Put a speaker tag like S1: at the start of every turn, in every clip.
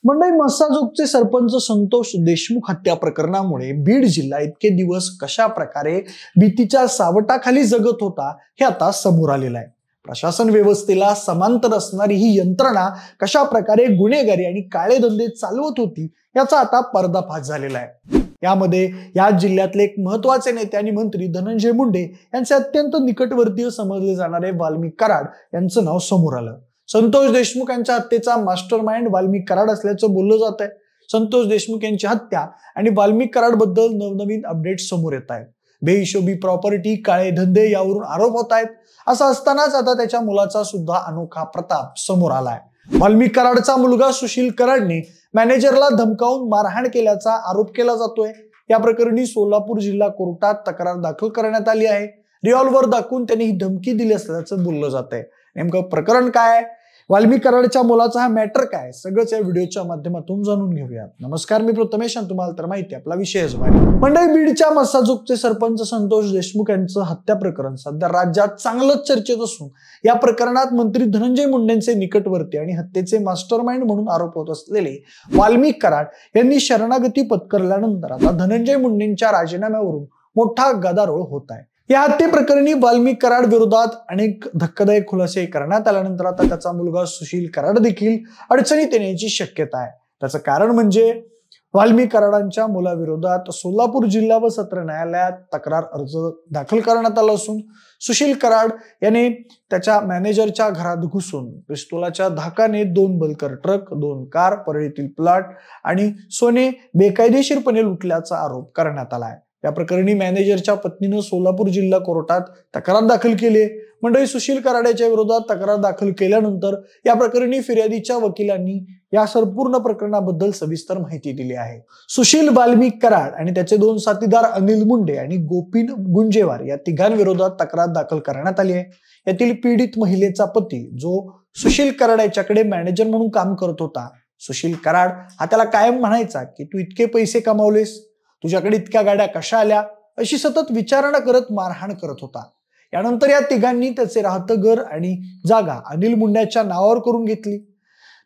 S1: मंडई मस्साजोगचे सरपंच संतोष देशमुख हत्या प्रकरणामुळे बीड जिल्हा इतके दिवस कशा प्रकारे भीतीच्या सावटाखाली जगत होता हे आता समोर आलेलं आहे। प्रशासन व्यवस्थेला समांतर असणारी ही यंत्रणा कशा प्रकारे गुन्हेगारी आणि काळे धंदे चालवत होती याचा आता पर्दाफाश झालेला आहे। यामध्ये या जिल्ह्यातले एक महत्त्वाचे नेते आणि मंत्री धनंजय मुंडे यांचे अत्यंत निकटवर्तीय समजले जाणारे वाल्मिक कराड यांचं नाव समोर आलं। संतोष देशमुख यांच्या हत्येचा मास्टरमाइंड वाल्मिक कराड असल्याचं बोललं जात आहे। संतोष देशमुख यांची हत्या आणि वाल्मिक कराड बद्दल नवनवीन अपडेट समोर येत आहेत। बेहिशोबी प्रॉपर्टी, काळे धंदे यावरून आरोप होत आहेत। असं असतानाच आता त्याच्या मुलाचा सुद्धा अनोखा प्रताप समोर आलाय। वाल्मिक कराडचा मुलगा सुशील कराडने मॅनेजरला धमकावून मारहाण केल्याचा आरोप केला जातोय। या प्रकरणी सोलापूर जिल्हा कोर्टात तक्रार दाखल करण्यात आली आहे। रिव्हॉल्वर दाखवून त्यांनी ही धमकी दिली असल्याचं बोललं जात आहे। नेमकं प्रकरण काय, वाल्मिक कराडच्या मुलाचा हा मॅटर काय, सगळंच या व्हिडिओच्या माध्यमातून जाणून घेऊयात। नमस्कार, मी प्रथमेश आणि तुम्हाला तर माहिती आपला विषयच आहे। मंडई बीडच्या मस्साजोगचे सरपंच संतोष देशमुख यांचं हत्या प्रकरण सध्या राज्यात चांगलंच चर्चेत असून या प्रकरणात मंत्री धनंजय मुंडेंचे निकटवर्ती आणि हत्येचे मास्टरमाइंड म्हणून आरोप होत असलेले वाल्मिक कराड यांनी शरणागती पत्करल्यानंतर आता धनंजय मुंडेंच्या राजीनाम्यावरून मोठा गदारोळ होत आहे। या हत्येप्रकरणी वाल्मिक कराड विरोधात अनेक धक्कादायक खुलासे करण्यात आल्यानंतर आता त्याचा मुलगा सुशील कराड देखील अडचणीत येण्याची शक्यता आहे। त्याचं कारण म्हणजे वाल्मिक कराडांच्या मुलाविरोधात सोलापूर जिल्हा व सत्र न्यायालयात तक्रार अर्ज दाखल करण्यात आला असून सुशील कराड याने त्याच्या मॅनेजरच्या घरात घुसून पिस्तुलाच्या धाकाने 2 बलकर ट्रक, 2 कार, परळीतील प्लॉट आणि सोने बेकायदेशीरपणे लुटल्याचा आरोप करण्यात आला आहे। या प्रकरणी मॅनेजरच्या पत्नीनं सोलापूर जिल्हा कोर्टात तक्रार दाखल केली। मंडळी सुशील कराड्याच्या विरोधात तक्रार दाखल केल्यानंतर या प्रकरणी फिर्यादीच्या वकिलांनी या संपूर्ण प्रकरणाबद्दल सविस्तर माहिती दिली आहे। सुशील वाल्मिक कराड आणि त्याचे 2 साथीदार अनिल मुंडे आणि गोपीन गुंजेवार या तिघांविरोधात तक्रार दाखल करण्यात आली आहे। यातील पीडित महिलेचा पती जो सुशील कराड याच्याकडे मॅनेजर म्हणून काम करत होता। सुशील कराड हा त्याला कायम म्हणायचा की तू इतके पैसे कमावलेस, तुझ्याकडे इतक्या गाड्या कशा आल्या, अशी सतत विचारणा करत मारहाण करत होता। यानंतर या तिघांनी त्याचे राहतं घर आणि जागा अनिल मुंड्याच्या नावावर करून घेतली।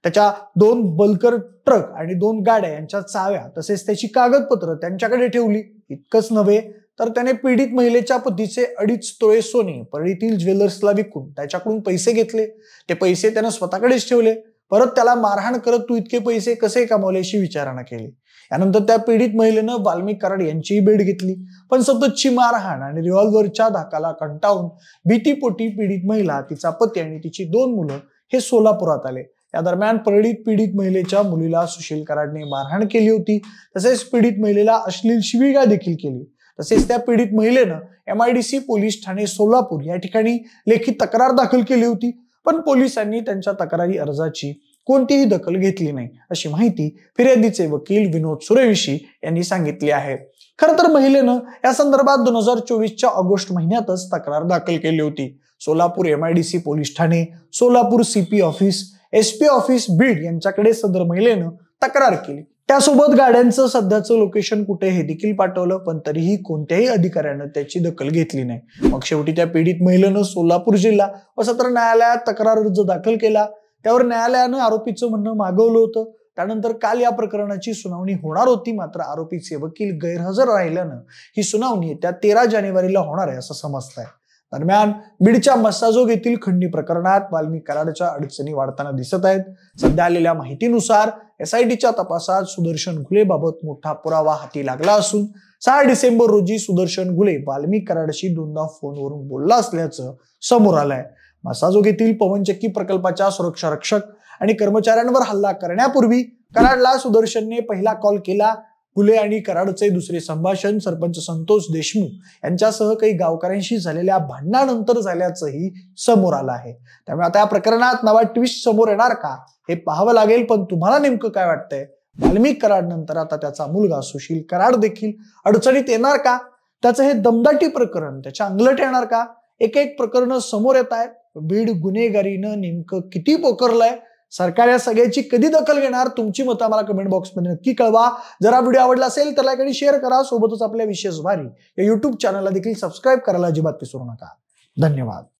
S1: त्याच्या 2 बलकर ट्रक आणि 2 गाड्या यांच्या चाव्या तसेच त्याची कागदपत्र त्यांच्याकडे ठेवली। इतकंच नव्हे तर त्याने पीडित महिलेच्या पतीचे 2.5 तोळे सोने परळीतील ज्वेलर्सला विकून त्याच्याकडून पैसे घेतले। ते पैसे त्याने स्वतःकडेच ठेवले। परत त्याला मारहाण करत तू इतके पैसे कसे कमावले अशी विचारणा केली। यानंतर त्या पीडित महिलेनं वाल्मिक कराड यांचीही भेट घेतली, पण सततची मारहाण आणि रिव्हॉल्वरच्या धाकाला कंटाळून भीतीपोटी पीडित महिला, तिचा पती आणि तिची 2 मुलं हे सोलापुरात आले। या दरम्यान परळीत पीडित महिलेच्या मुलीला सुशील कराडने मारहाण केली होती। तसेच पीडित महिलेला अश्लील शिवीगाळ देखील केली। तसेच त्या पीडित महिलेनं MIDC पोलीस ठाणे सोलापूर या ठिकाणी लेखी तक्रार दाखल केली होती, पण पोलिसांनी त्यांच्या तक्रारी अर्जाची कोणतीही दखल घेतली नाही, अशी माहिती फिर्यादीचे वकील विनोद सूर्यवंशी यांनी सांगितली आहे। खरं तर महिलेनं या संदर्भात 2024च्या ऑगस्ट महिन्यातच तक्रार दाखल केली होती। Solapur MIDC police Thane, Solapur CP office, SP office Beed यांच्याकडे सदर महिलेनं तक्रार केली। त्यासोबत गाड्यांचं सध्याचं लोकेशन कुठे हे देखील पाठवलं, पण तरीही कोणत्याही अधिकाऱ्यानं त्याची दखल घेतली नाही। मग शेवटी त्या पीडित महिलेनं सोलापूर जिल्हा व सत्र न्यायालयात तक्रार अर्ज दाखल केला। त्यावर न्यायालयानं आरोपीचं म्हणणं मागवलं होतं। त्यानंतर काल या प्रकरणाची सुनावणी होणार होती, मात्र आरोपीचे वकील गैरहजर राहिल्यानं ही सुनावणी येत्या 13 जानेवारीला होणार आहे असं समजतंय। दरम्यान बीडच्या मस्साजोग येथील खंडणी प्रकरणात वाल्मिक कराडच्या अडचणी वाढताना दिसत आहेत। सध्या आलेल्या माहितीनुसार SITच्या तपासात सुदर्शन घुलेबाबत मोठा पुरावा हाती लागला असून 6 डिसेंबर रोजी सुदर्शन घुले वाल्मिक कराडशी 2दा फोनवरून बोलला असल्याचं समोर आलंय। मस्साजोग येथील पवनचक्की प्रकल्पाच्या सुरक्षा रक्षक आणि कर्मचाऱ्यांवर हल्ला करण्यापूर्वी कराडला सुदर्शनने पहिला कॉल केला। घुले आणि कराडचे दुसरे संभाषण सरपंच संतोष देशमुख यांच्यासह काही गावकऱ्यांशी झालेल्या भांडणानंतर झाल्याचंही समोर आलं आहे। त्यामुळे आता या प्रकरणात नवा ट्विस्ट समोर येणार का हे पाहावं लागेल। पण तुम्हाला नेमकं काय वाटतंय, वाल्मिक कराड नंतर आता त्याचा मुलगा सुशील कराड देखील अडचणीत येणार का? त्याचं हे दमदाटी प्रकरण त्याच्या अंगलट येणार का? एक प्रकरण समोर येत आहेत। बीड गुन्हेगारीनं नेमकं किती पोखरलंय, सरकार या सगळ्याची कधी दखल घेणार? तुमची मतं आम्हाला कमेंट बॉक्समध्ये नक्की कळवा। जर हा व्हिडिओ आवडला असेल तर लाईक आणि शेअर करा। सोबतच आपल्या विशेष भारी या YouTube चॅनलला देखील सबस्क्राईब करायला अजिबात विसरू नका। धन्यवाद।